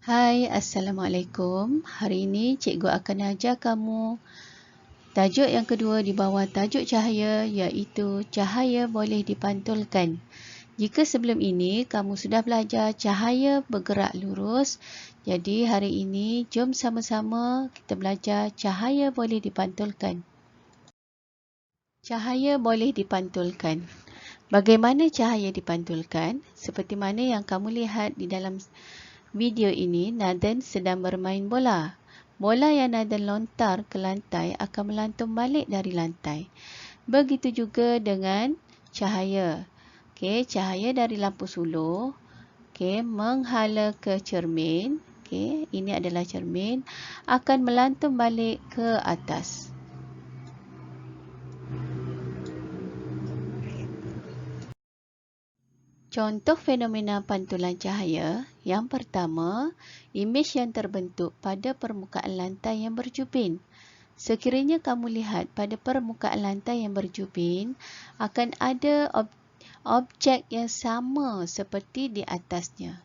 Hai, Assalamualaikum. Hari ini cikgu akan ajar kamu tajuk yang kedua di bawah tajuk cahaya, iaitu cahaya boleh dipantulkan. Jika sebelum ini kamu sudah belajar cahaya bergerak lurus, jadi hari ini jom sama-sama kita belajar cahaya boleh dipantulkan. Cahaya boleh dipantulkan. Bagaimana cahaya dipantulkan? Seperti mana yang kamu lihat di dalam video ini, Nathan sedang bermain bola. Bola yang Nathan lontar ke lantai akan melantung balik dari lantai. Begitu juga dengan cahaya. Cahaya dari lampu suluh menghala ke cermin. Ini adalah cermin, akan melantung balik ke atas. Contoh fenomena pantulan cahaya. Yang pertama, imej yang terbentuk pada permukaan lantai yang berjubin. Sekiranya kamu lihat pada permukaan lantai yang berjubin, akan ada objek yang sama seperti di atasnya.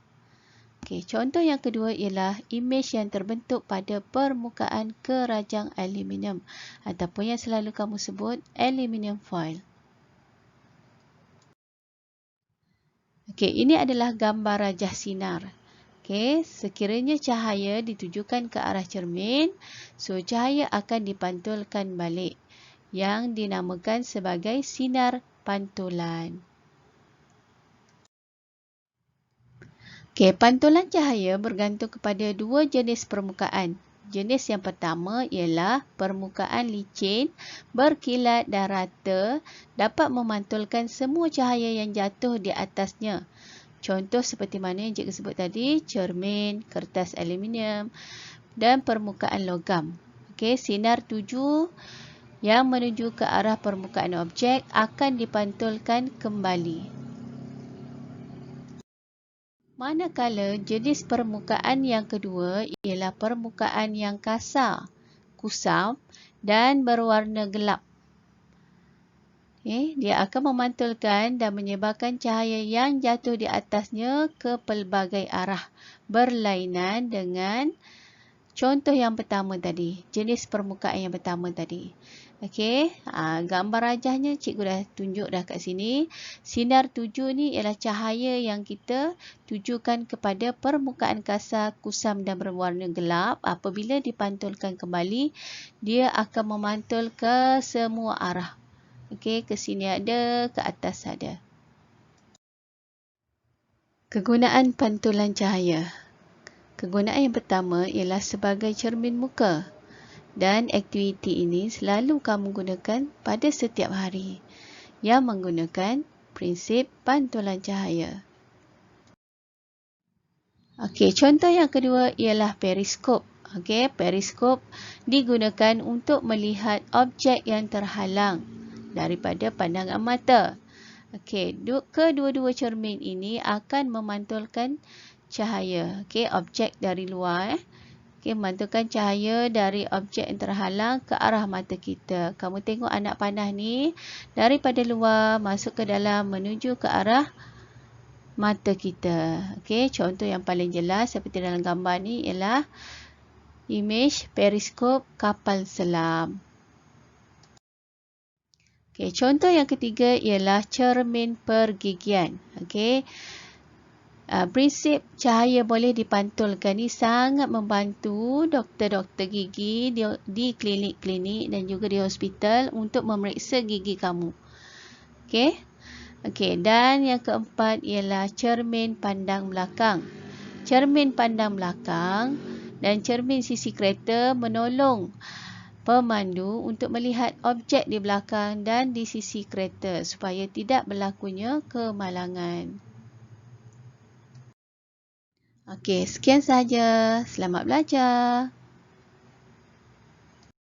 Contoh yang kedua ialah imej yang terbentuk pada permukaan kerajang aluminium ataupun yang selalu kamu sebut aluminium foil. Ini adalah gambar rajah sinar. Sekiranya cahaya ditujukan ke arah cermin, so cahaya akan dipantulkan balik, yang dinamakan sebagai sinar pantulan. Pantulan cahaya bergantung kepada dua jenis permukaan. Jenis yang pertama ialah permukaan licin, berkilat dan rata, dapat memantulkan semua cahaya yang jatuh di atasnya. Contoh seperti mana yang cikgu sebut tadi, cermin, kertas aluminium dan permukaan logam. Sinar tuju yang menuju ke arah permukaan objek akan dipantulkan kembali. Manakala jenis permukaan yang kedua ialah permukaan yang kasar, kusam dan berwarna gelap. Dia akan memantulkan dan menyebarkan cahaya yang jatuh di atasnya ke pelbagai arah berlainan dengan contoh yang pertama tadi, jenis permukaan yang pertama tadi. Gambar rajahnya cikgu dah tunjuk dah kat sini. Sinar tuju ni ialah cahaya yang kita tujukan kepada permukaan kasar, kusam dan berwarna gelap. Apabila dipantulkan kembali, dia akan memantul ke semua arah. Ke sini ada, ke atas ada. Kegunaan pantulan cahaya. Kegunaan yang pertama ialah sebagai cermin muka. Dan aktiviti ini selalu kamu gunakan pada setiap hari yang menggunakan prinsip pantulan cahaya. Contoh yang kedua ialah periskop. Periskop digunakan untuk melihat objek yang terhalang daripada pandangan mata. Kedua-dua cermin ini akan memantulkan cahaya. Objek dari luar. Memantulkan cahaya dari objek yang terhalang ke arah mata kita. Kamu tengok anak panah ni daripada luar masuk ke dalam menuju ke arah mata kita. Contoh yang paling jelas seperti dalam gambar ni ialah imej periskop kapal selam. Contoh yang ketiga ialah cermin pergigian. Prinsip cahaya boleh dipantulkan ni sangat membantu doktor-doktor gigi di klinik-klinik dan juga di hospital untuk memeriksa gigi kamu. Dan yang keempat ialah cermin pandang belakang. Cermin pandang belakang dan cermin sisi kereta menolong pemandu untuk melihat objek di belakang dan di sisi kereta supaya tidak berlakunya kemalangan. Sekian sahaja. Selamat belajar.